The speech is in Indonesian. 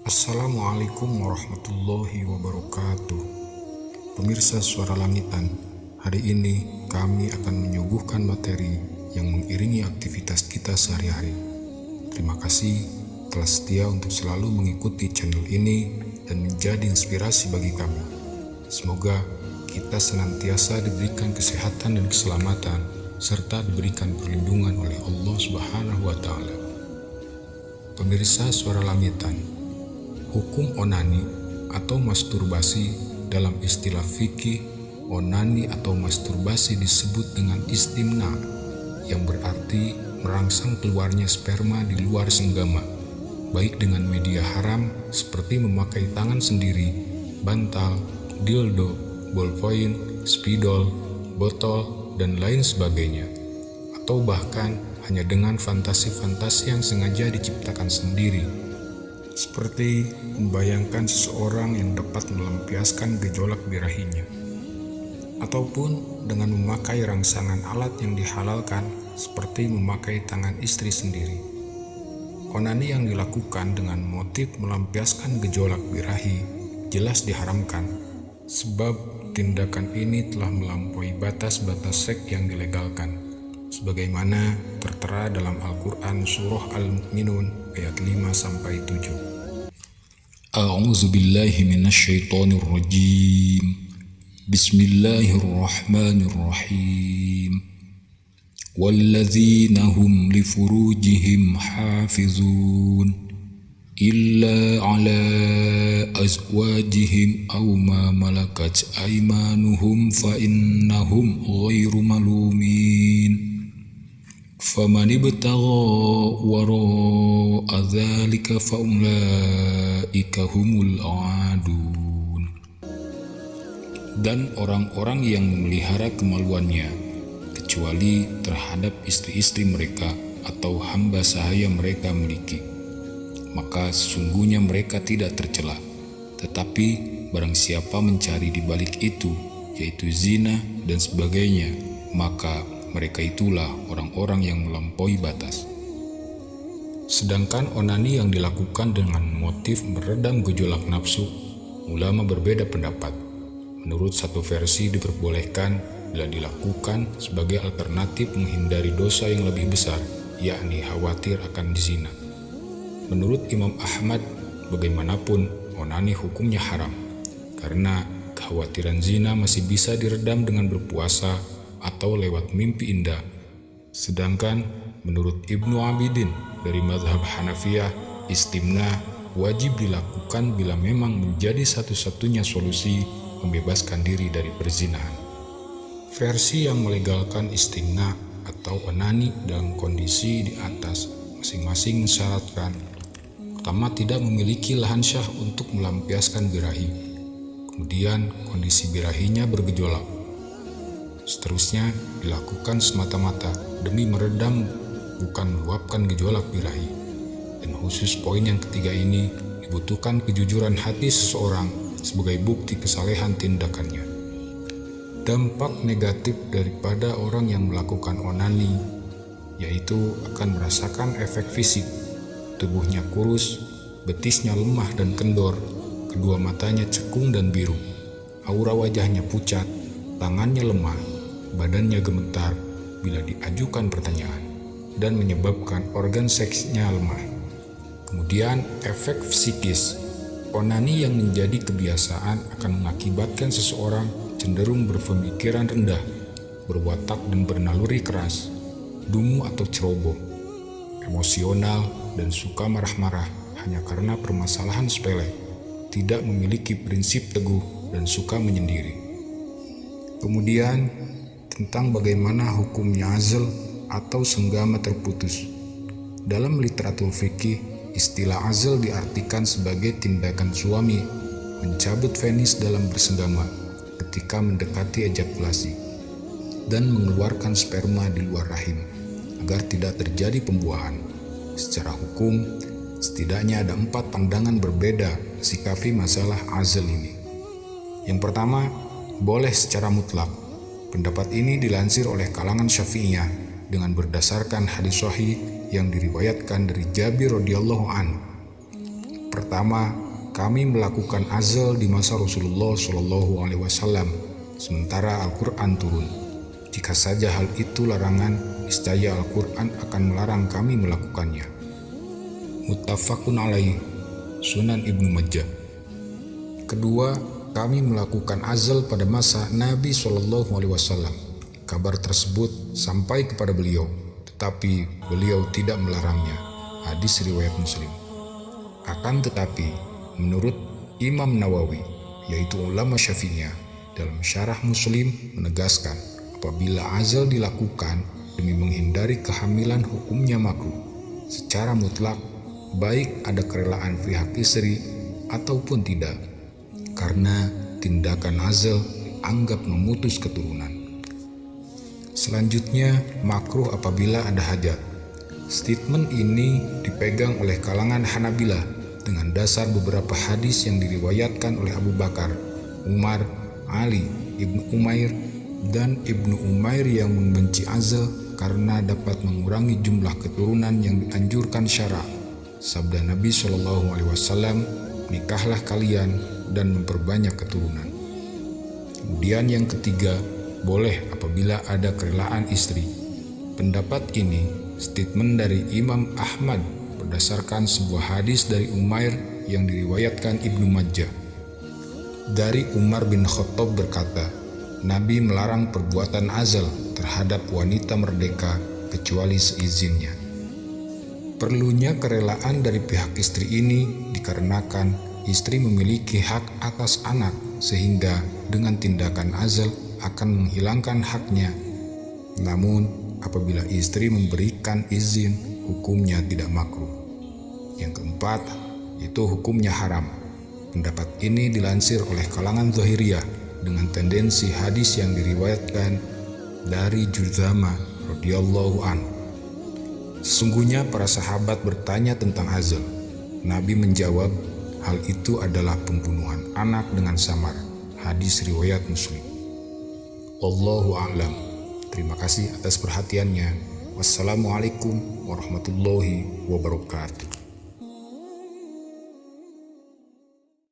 Assalamualaikum warahmatullahi wabarakatuh. Pemirsa Suara Langitan, hari ini kami akan menyuguhkan materi yang mengiringi aktivitas kita sehari-hari. Terima kasih telah setia untuk selalu mengikuti channel ini dan menjadi inspirasi bagi kami. Semoga kita senantiasa diberikan kesehatan dan keselamatan serta diberikan perlindungan oleh Allah Subhanahu wa Ta'ala. Pemirsa Suara Langitan, hukum onani atau masturbasi dalam istilah fikih, onani atau masturbasi disebut dengan istimna, yang berarti merangsang keluarnya sperma di luar senggama, baik dengan media haram seperti memakai tangan sendiri, bantal, dildo, ballpoint, spidol, botol, dan lain sebagainya, atau bahkan hanya dengan fantasi-fantasi yang sengaja diciptakan sendiri, seperti membayangkan seseorang yang dapat melampiaskan gejolak birahinya, ataupun dengan memakai rangsangan alat yang dihalalkan seperti memakai tangan istri sendiri. Onani yang dilakukan dengan motif melampiaskan gejolak birahi jelas diharamkan, sebab tindakan ini telah melampaui batas-batas seks yang dilegalkan, sebagaimana tertera dalam Al-Quran Surah Al-Mu'minun ayat 5-7. A'udzu billahi minasyaitonir rajim. Bismillahirrahmanirrahim. Walladzina hum li furujihim hafizun illa ala azwajihim aw ma malakat aymanuhum fa innahum ghairu malumin. Faman ibtagha wara'a dzalika fa ulaika humul aadun. Dan orang-orang yang memelihara kemaluannya kecuali terhadap istri-istri mereka atau hamba sahaya mereka miliki, maka sesungguhnya mereka tidak tercela. Tetapi barang siapa mencari di balik itu, yaitu zina dan sebagainya, maka mereka itulah orang-orang yang melampaui batas. Sedangkan onani yang dilakukan dengan motif meredam gejolak nafsu, ulama berbeda pendapat. Menurut satu versi diperbolehkan bila dilakukan sebagai alternatif menghindari dosa yang lebih besar, yakni khawatir akan zina. Menurut Imam Ahmad, bagaimanapun onani hukumnya haram, karena kekhawatiran zina masih bisa diredam dengan berpuasa atau lewat mimpi indah. Sedangkan menurut Ibnu Abidin dari mazhab Hanafiyah, istimna wajib dilakukan bila memang menjadi satu-satunya solusi membebaskan diri dari perzinahan. Versi yang melegalkan istimna atau onani dalam kondisi di atas masing-masing mensyaratkan: pertama, tidak memiliki lahan syah untuk melampiaskan birahi, kemudian kondisi birahinya bergejolak, seterusnya dilakukan semata-mata demi meredam bukan meluapkan gejolak birahi, dan khusus poin yang ketiga ini dibutuhkan kejujuran hati seseorang sebagai bukti kesalehan tindakannya. Dampak negatif daripada orang yang melakukan onani yaitu akan merasakan efek fisik, tubuhnya kurus, betisnya lemah dan kendor, kedua matanya cekung dan biru, aura wajahnya pucat, tangannya lemah, badannya gemetar bila diajukan pertanyaan, dan menyebabkan organ seksnya lemah. Kemudian efek psikis, onani yang menjadi kebiasaan akan mengakibatkan seseorang cenderung berpemikiran rendah, berwatak dan bernaluri keras, dungu atau ceroboh, emosional dan suka marah-marah hanya karena permasalahan sepele, tidak memiliki prinsip teguh dan suka menyendiri. Kemudian tentang bagaimana hukumnya azl atau senggama terputus. Dalam literatur fikih, istilah azl diartikan sebagai tindakan suami mencabut penis dalam bersenggama ketika mendekati ejakulasi dan mengeluarkan sperma di luar rahim agar tidak terjadi pembuahan. Secara hukum, setidaknya ada 4 pandangan berbeda sikapi masalah azl ini. Yang pertama, boleh secara mutlak. Pendapat ini dilansir oleh kalangan Syafi'iyah dengan berdasarkan hadis sahih yang diriwayatkan dari Jabir radhiyallahu anhu. Pertama, kami melakukan azal di masa Rasulullah SAW, sementara Al-Quran turun. Jika saja hal itu larangan, niscaya Al-Quran akan melarang kami melakukannya. Muttafaqun alaih, Sunan Ibnu Majah. Kedua, kami melakukan azal pada masa Nabi SAW. Kabar tersebut sampai kepada beliau, tetapi beliau tidak melarangnya. Hadis riwayat Muslim. Akan tetapi, menurut Imam Nawawi, yaitu ulama Syafi'iyah, dalam syarah Muslim menegaskan apabila azal dilakukan demi menghindari kehamilan hukumnya makruh secara mutlak, baik ada kerelaan pihak istri ataupun tidak, karena tindakan azal dianggap memutus keturunan. Selanjutnya, makruh apabila ada hajat. Statement ini dipegang oleh kalangan Hanabilah dengan dasar beberapa hadis yang diriwayatkan oleh Abu Bakar, Umar, Ali, Ibnu Umair, dan Ibnu Umair yang membenci azal karena dapat mengurangi jumlah keturunan yang dianjurkan syara. Sabda Nabi SAW, nikahlah kalian dan memperbanyak keturunan. Kemudian yang ketiga, boleh apabila ada kerelaan istri. Pendapat ini statement dari Imam Ahmad berdasarkan sebuah hadis dari Umair yang diriwayatkan Ibnu Majah. Dari Umar bin Khattab berkata, Nabi melarang perbuatan azal terhadap wanita merdeka kecuali seizinnya. Perlunya kerelaan dari pihak istri ini dikarenakan istri memiliki hak atas anak, sehingga dengan tindakan azal akan menghilangkan haknya. Namun, apabila istri memberikan izin, hukumnya tidak makruh. Yang keempat, itu hukumnya haram. Pendapat ini dilansir oleh kalangan Zahiriyah dengan tendensi hadis yang diriwayatkan dari Juzama radhiyallahu anhu. Sesungguhnya para sahabat bertanya tentang azal. Nabi menjawab, hal itu adalah pembunuhan anak dengan samar. Hadis riwayat Muslim. Wallahu a'lam. Terima kasih atas perhatiannya. Wassalamualaikum warahmatullahi wabarakatuh.